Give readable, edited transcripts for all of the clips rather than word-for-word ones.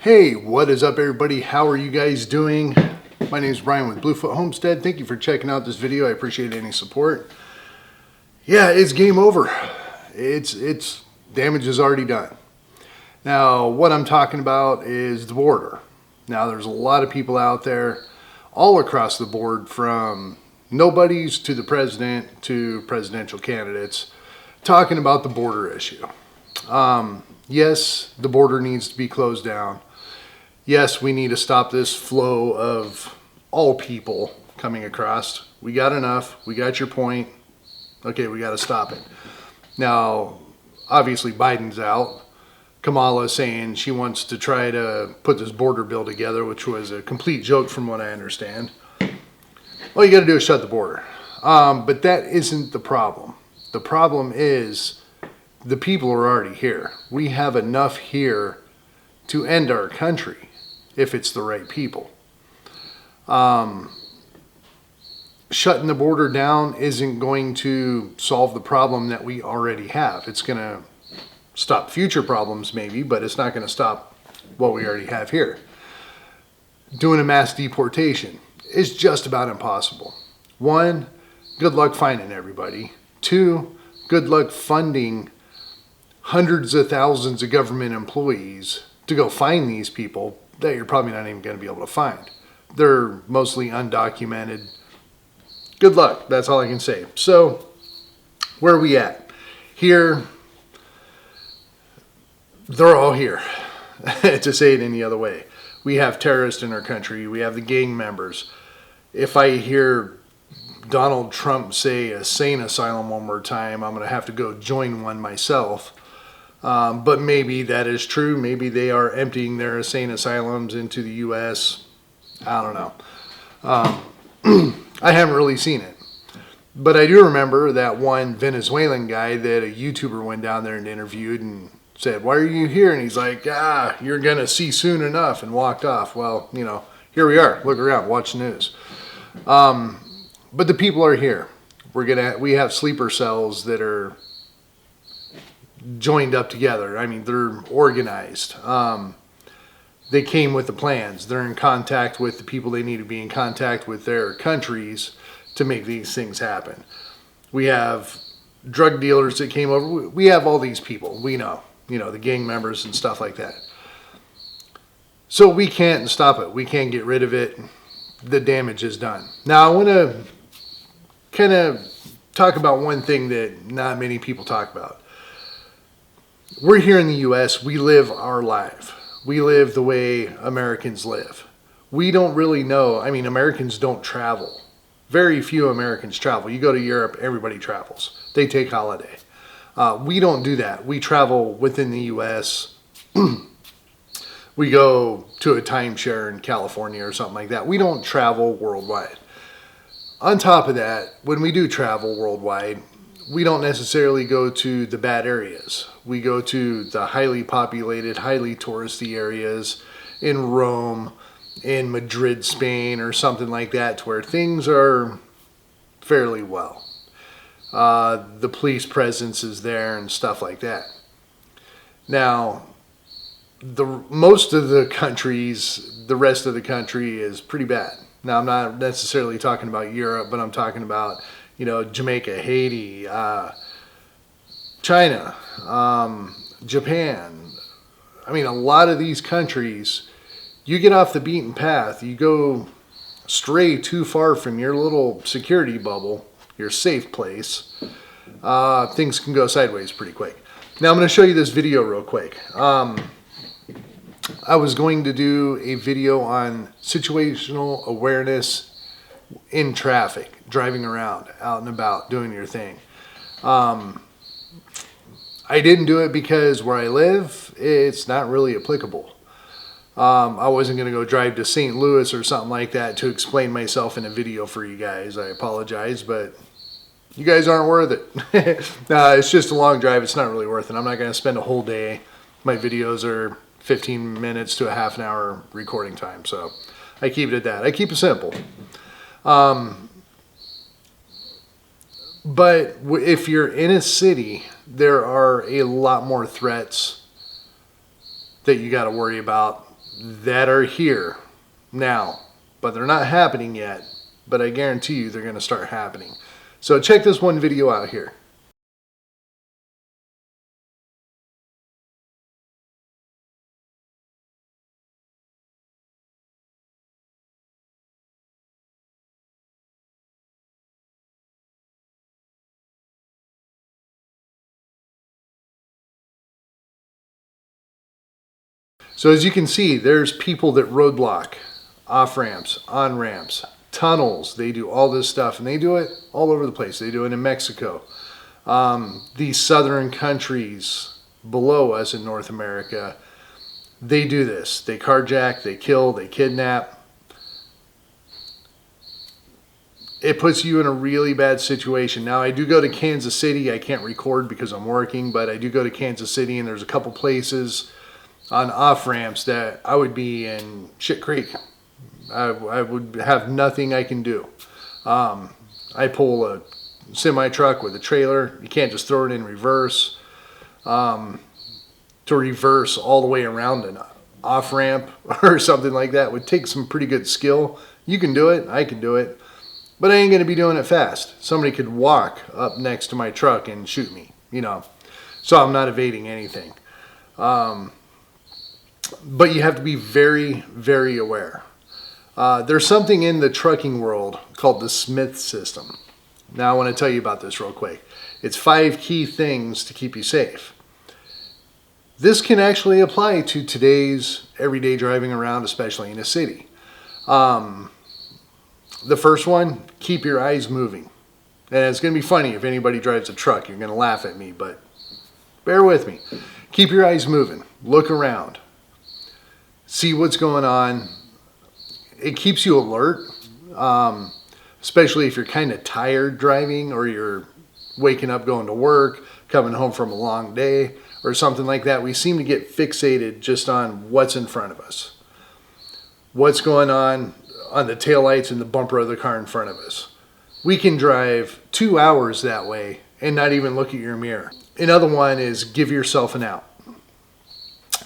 Hey, what is up everybody? How are you guys doing? My name is Brian with Bluefoot Homestead. Thank you for checking out this video. I appreciate any support. Yeah, it's game over. It's damage is already done. Now, what I'm talking about is the border. Now, there's a lot of people out there all across the board, from nobodies to the president to presidential candidates, talking about the border issue. Yes, the border needs to be closed down. Yes, we need to stop this flow of all people coming across. We got enough. We got your point. Okay, we got to stop it. Now, obviously Biden's out. Kamala saying she wants to try to put this border bill together, which was a complete joke from what I understand. All you got to do is shut the border. But that isn't the problem. The problem is the people are already here. We have enough here to end our country if it's the right people. Shutting the border down isn't going to solve the problem that we already have. It's going to stop future problems maybe, but it's not going to stop what we already have here. Doing a mass deportation is just about impossible. One, good luck finding everybody. Two, good luck funding hundreds of thousands of government employees to go find these people that you're probably not even going to be able to find. They're mostly undocumented. Good luck. That's all I can say. So, where are we at? Here, they're all here, to say it any other way. We have terrorists in our country. We have the gang members. If I hear Donald Trump say a sane asylum one more time, I'm going to have to go join one myself. But maybe that is true. Maybe they are emptying their insane asylums into the U.S. I don't know. I haven't really seen it. But I do remember that one Venezuelan guy that a YouTuber went down there and interviewed and said, "Why are you here?" And he's like, "You're going to see soon enough," and walked off. Well, here we are. Look around. Watch the news. But the people are here. We have sleeper cells that are joined up together. I mean, they're organized. They came with the plans. They're in contact with the people they need to be in contact with, their countries, to make these things happen. We have drug dealers that came over. We have all these people. We know, the gang members and stuff like that. So we can't stop it. We can't get rid of it. The damage is done. Now, I want to kind of talk about one thing that not many people talk about. We're here in the U.S. We live our life. We live the way Americans live. We don't really know. I mean, Americans don't travel. Very few Americans travel. You go to Europe, everybody travels. They take holiday. We don't do that. We travel within the U.S. We go to a timeshare in California or something like that. We don't travel worldwide. On top of that, when we do travel worldwide, we don't necessarily go to the bad areas. We go to the highly populated, highly touristy areas in Rome, in Madrid, Spain, or something like that, to where things are fairly well. The police presence is there and stuff like that. Now, most of the countries, the rest of the country is pretty bad. Now, I'm not necessarily talking about Europe, but I'm talking about Jamaica, Haiti, China, Japan. I mean, a lot of these countries, you get off the beaten path, you go stray too far from your little security bubble, your safe place, things can go sideways pretty quick. Now, I'm going to show you this video real quick. I was going to do a video on situational awareness in traffic, driving around, out and about, doing your thing. I didn't do it because where I live, it's not really applicable. I wasn't going to go drive to St. Louis or something like that to explain myself in a video for you guys. I apologize, but you guys aren't worth it. It's just a long drive. It's not really worth it. I'm not going to spend a whole day. My videos are 15 minutes to a half an hour recording time, so I keep it at that. I keep it simple. But if you're in a city, there are a lot more threats that you got to worry about that are here now, but they're not happening yet. But I guarantee you they're going to start happening. So check this one video out here. So as you can see, there's people that roadblock off-ramps, on-ramps, tunnels. They do all this stuff, and they do it all over the place. They do it in Mexico. These southern countries below us in North America, they do this. They carjack, they kill, they kidnap. It puts you in a really bad situation. Now, I do go to Kansas City. I can't record because I'm working, but I do go to Kansas City, and there's a couple places on off-ramps that I would be in shit creek. I would have nothing I can do. I pull a semi-truck with a trailer. You can't just throw it in reverse. To reverse all the way around an off-ramp or something like that would take some pretty good skill. You can do it. I can do it. But I ain't going to be doing it fast. Somebody could walk up next to my truck and shoot me, you know. So I'm not evading anything. But you have to be very, very aware. There's something in the trucking world called the Smith system. Now I want to tell you about this real quick. It's 5 key things to keep you safe. This can actually apply to today's everyday driving around, especially in a city. The first one, keep your eyes moving. And it's going to be funny if anybody drives a truck. You're going to laugh at me, but bear with me. Keep your eyes moving. Look around. See what's going on. It keeps you alert, especially if you're kind of tired driving, or you're waking up going to work, coming home from a long day, or something like that. We seem to get fixated just on what's in front of us. What's going on the taillights and the bumper of the car in front of us. We can drive 2 hours that way and not even look at your mirror. Another one is give yourself an out.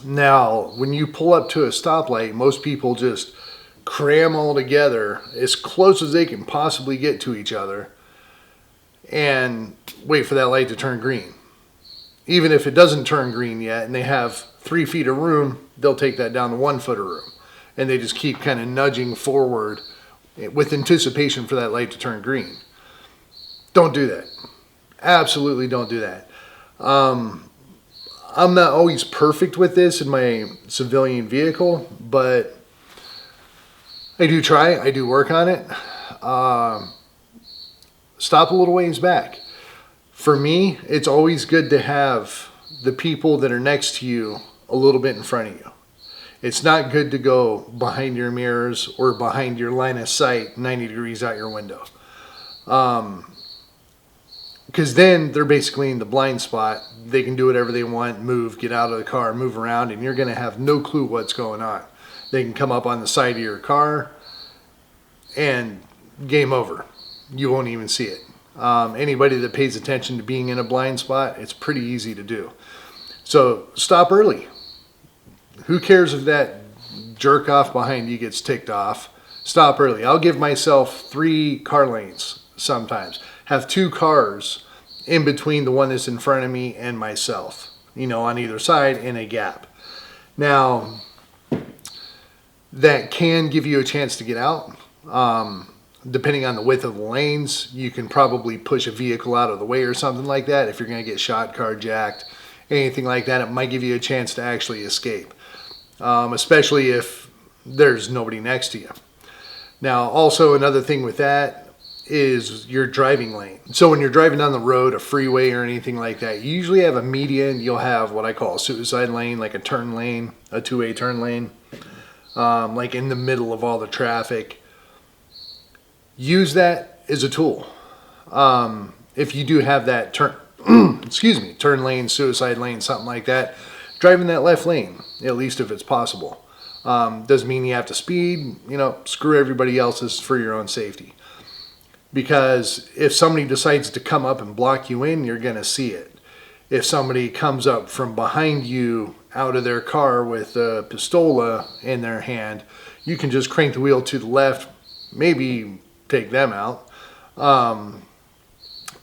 Now, when you pull up to a stoplight, most people just cram all together as close as they can possibly get to each other and wait for that light to turn green. Even if it doesn't turn green yet and they have 3 feet of room, they'll take that down to 1 foot of room. And they just keep kind of nudging forward with anticipation for that light to turn green. Don't do that. Absolutely don't do that. I'm not always perfect with this in my civilian vehicle, but I do try. I do work on it. Stop a little ways back. For me, it's always good to have the people that are next to you a little bit in front of you. It's not good to go behind your mirrors or behind your line of sight 90 degrees out your window. Because then they're basically in the blind spot. They can do whatever they want, move, get out of the car, move around, and you're going to have no clue what's going on. They can come up on the side of your car and game over. You won't even see it. Anybody that pays attention to being in a blind spot, it's pretty easy to do. So stop early. Who cares if that jerk off behind you gets ticked off? Stop early. I'll give myself 3 car lanes sometimes. Have 2 cars in between the one that's in front of me and myself, you know, on either side in a gap. Now, that can give you a chance to get out. Depending on the width of the lanes, you can probably push a vehicle out of the way or something like that. If you're going to get shot, carjacked, anything like that, it might give you a chance to actually escape, especially if there's nobody next to you. Now, also another thing with that is your driving lane. So when you're driving down the road, a freeway or anything like that, you usually have a median. You'll have what I call a suicide lane, like a turn lane, a 2-way turn lane, like in the middle of all the traffic. Use that as a tool. If you do have that turn lane, suicide lane, something like that, drive in that left lane, at least if it's possible. Doesn't mean you have to speed, you know, screw everybody else's for your own safety. Because if somebody decides to come up and block you in, you're going to see it. If somebody comes up from behind you out of their car with a pistola in their hand, you can just crank the wheel to the left, maybe take them out, and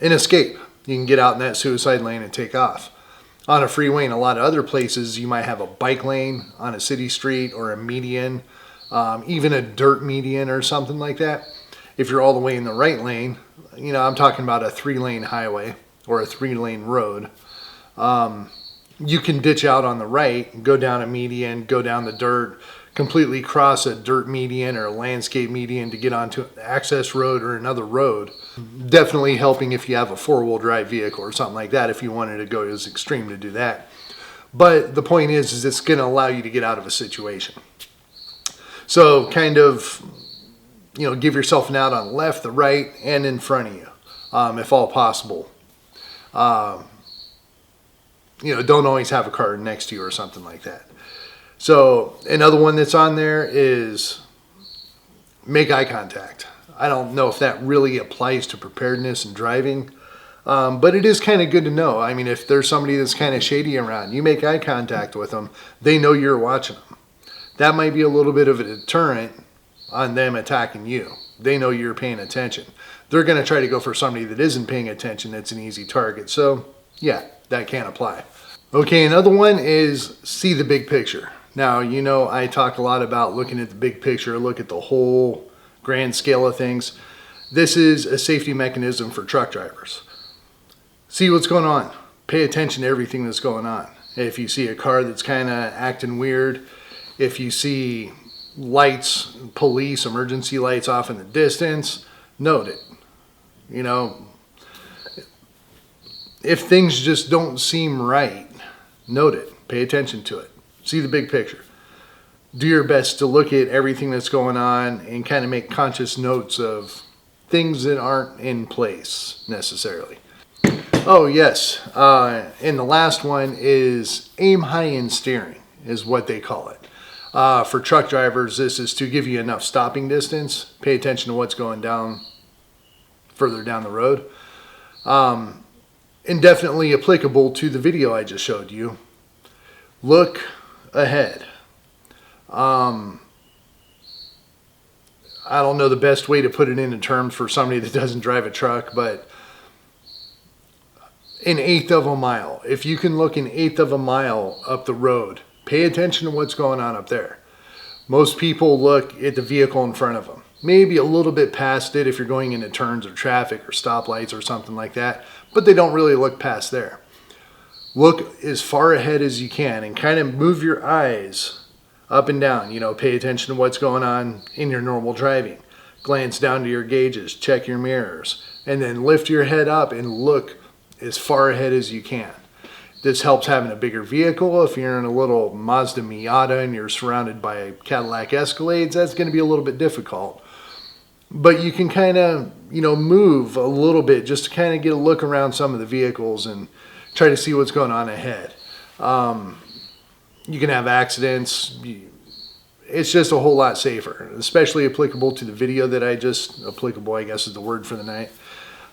escape. You can get out in that suicide lane and take off. On a freeway and a lot of other places, you might have a bike lane on a city street or a median, even a dirt median or something like that. If you're all the way in the right lane, I'm talking about a 3-lane highway or a 3-lane road. You can ditch out on the right, go down a median, go down the dirt, completely cross a dirt median or a landscape median to get onto an access road or another road. Definitely helping if you have a 4-wheel drive vehicle or something like that, if you wanted to go as extreme to do that. But the point is it's going to allow you to get out of a situation. So kind of, give yourself an out on the left, the right, and in front of you, if all possible. Don't always have a car next to you or something like that. So another one that's on there is make eye contact. I don't know if that really applies to preparedness and driving, but it is kind of good to know. I mean, if there's somebody that's kind of shady around, you make eye contact with them, they know you're watching them. That might be a little bit of a deterrent on them attacking you. They know you're paying attention. They're going to try to go for somebody that isn't paying attention that's an easy target. So yeah, that can apply. Okay, another one is see the big picture. Now, I talk a lot about looking at the big picture, look at the whole grand scale of things. This is a safety mechanism for truck drivers. See what's going on. Pay attention to everything that's going on. If you see a car that's kind of acting weird, if you see lights, police, emergency lights off in the distance, note it. If things just don't seem right, note it. Pay attention to it. See the big picture. Do your best to look at everything that's going on and kind of make conscious notes of things that aren't in place necessarily. Oh yes, and the last one is aim high in steering is what they call it. For truck drivers, this is to give you enough stopping distance. Pay attention to what's going down further down the road. And definitely applicable to the video I just showed you. Look ahead. I don't know the best way to put it into terms for somebody that doesn't drive a truck, but an eighth of a mile. If you can look an eighth of a mile up the road, pay attention to what's going on up there. Most people look at the vehicle in front of them. Maybe a little bit past it if you're going into turns or traffic or stoplights or something like that, but they don't really look past there. Look as far ahead as you can and kind of move your eyes up and down. Pay attention to what's going on in your normal driving. Glance down to your gauges, check your mirrors, and then lift your head up and look as far ahead as you can. This helps having a bigger vehicle. If you're in a little Mazda Miata and you're surrounded by Cadillac Escalades, that's going to be a little bit difficult. But you can kind of, move a little bit just to kind of get a look around some of the vehicles and try to see what's going on ahead. You can have accidents. It's just a whole lot safer, especially applicable to the video that applicable, I guess is the word for the night.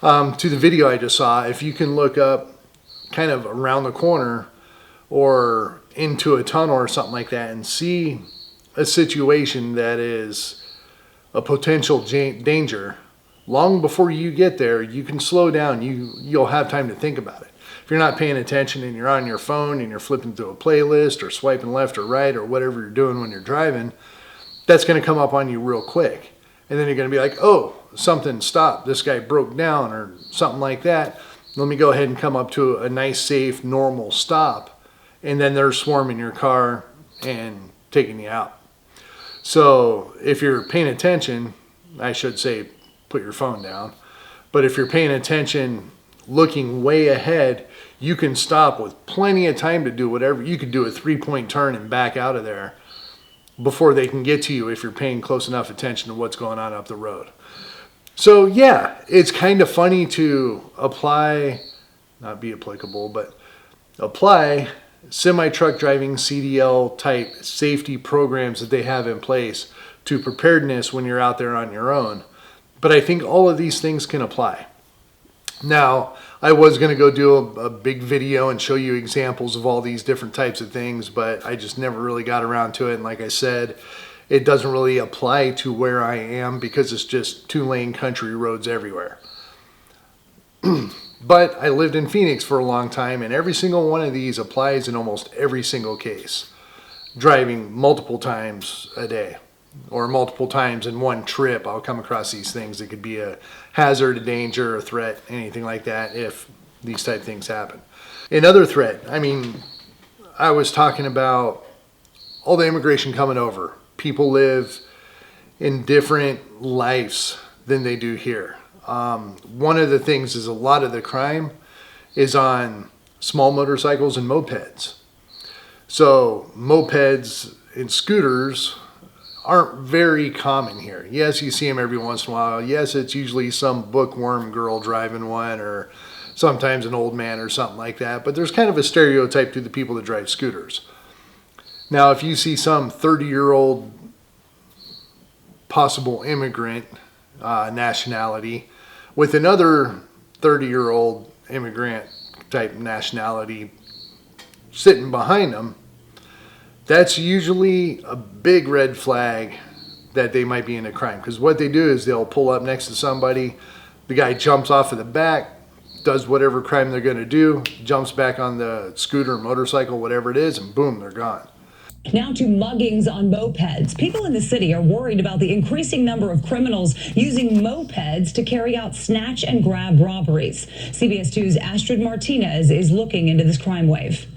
To the video I just saw, if you can look up kind of around the corner or into a tunnel or something like that and see a situation that is a potential danger, long before you get there, you can slow down. You'll have time to think about it. If you're not paying attention and you're on your phone and you're flipping through a playlist or swiping left or right or whatever you're doing when you're driving, that's going to come up on you real quick. And then you're going to be like, oh, something stopped. This guy broke down or something like that. Let me go ahead and come up to a nice, safe, normal stop. And then they're swarming your car and taking you out. So if you're paying attention, I should say put your phone down. But if you're paying attention, looking way ahead, you can stop with plenty of time to do whatever. You could do a 3-point turn and back out of there before they can get to you if you're paying close enough attention to what's going on up the road. So yeah, it's kind of funny to apply, not be applicable, but apply semi-truck driving CDL type safety programs that they have in place to preparedness when you're out there on your own. But I think all of these things can apply. Now, I was going to go do a big video and show you examples of all these different types of things, but I just never really got around to it. And like I said, it doesn't really apply to where I am because it's just 2-lane country roads everywhere. But I lived in Phoenix for a long time, and every single one of these applies in almost every single case. Driving multiple times a day or multiple times in one trip, I'll come across these things. It could be a hazard, a danger, a threat, anything like that if these type of things happen. Another threat, I mean, I was talking about all the immigration coming over. People live in different lives than they do here. One of the things is a lot of the crime is on small motorcycles and mopeds. So mopeds and scooters aren't very common here. Yes, you see them every once in a while. Yes, it's usually some bookworm girl driving one, or sometimes an old man or something like that. But there's kind of a stereotype to the people that drive scooters. Now, if you see some 30-year-old possible immigrant nationality with another 30-year-old immigrant type nationality sitting behind them, that's usually a big red flag that they might be in a crime. Because what they do is they'll pull up next to somebody, the guy jumps off of the back, does whatever crime they're going to do, jumps back on the scooter, motorcycle, whatever it is, and boom, they're gone. Now to muggings on mopeds. People in the city are worried about the increasing number of criminals using mopeds to carry out snatch and grab robberies. CBS 2's Astrid Martinez is looking into this crime wave.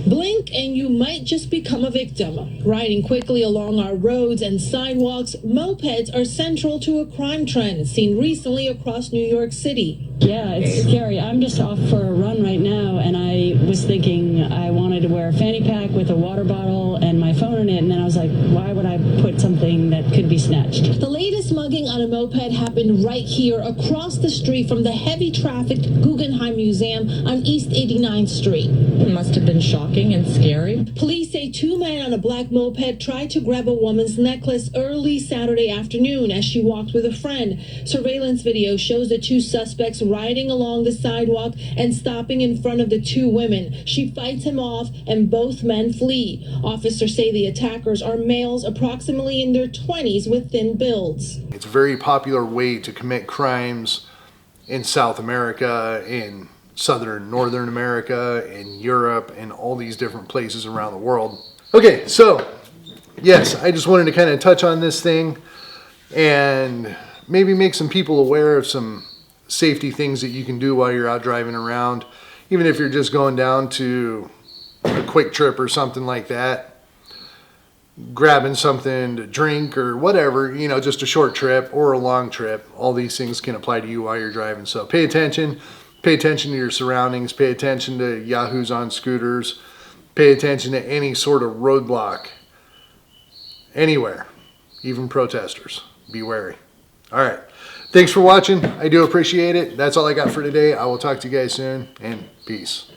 Blink and you might just become a victim. Riding quickly along our roads and sidewalks, mopeds are central to a crime trend seen recently across New York City. Yeah, it's scary. I'm just off for a run right now, and I was thinking I wanted to wear a fanny pack with a water bottle and my phone in it, and then I was like, why would I put something that could be snatched? The latest mugging on a moped happened right here across the street from the heavy trafficked Guggenheim Museum on East 89th Street. It must have been shocking and scary. Police say 2 men on a black moped tried to grab a woman's necklace early Saturday afternoon as she walked with a friend. Surveillance video shows the 2 suspects riding along the sidewalk and stopping in front of the 2 women. She fights him off and both men flee. Officers say the attackers are males approximately in their 20s with thin builds. It's a very popular way to commit crimes in South America, in Northern America, in Europe, and all these different places around the world. Okay, so yes, I just wanted to kind of touch on this thing and maybe make some people aware of some safety things that you can do while you're out driving around, even if you're just going down to a quick trip or something like that, grabbing something to drink or whatever, you know, just a short trip or a long trip. All these things can apply to you while you're driving. So pay attention to your surroundings, pay attention to yahoos on scooters, pay attention to any sort of roadblock anywhere, even protesters. Be wary. All right. Thanks for watching. I do appreciate it. That's all I got for today. I will talk to you guys soon, and peace.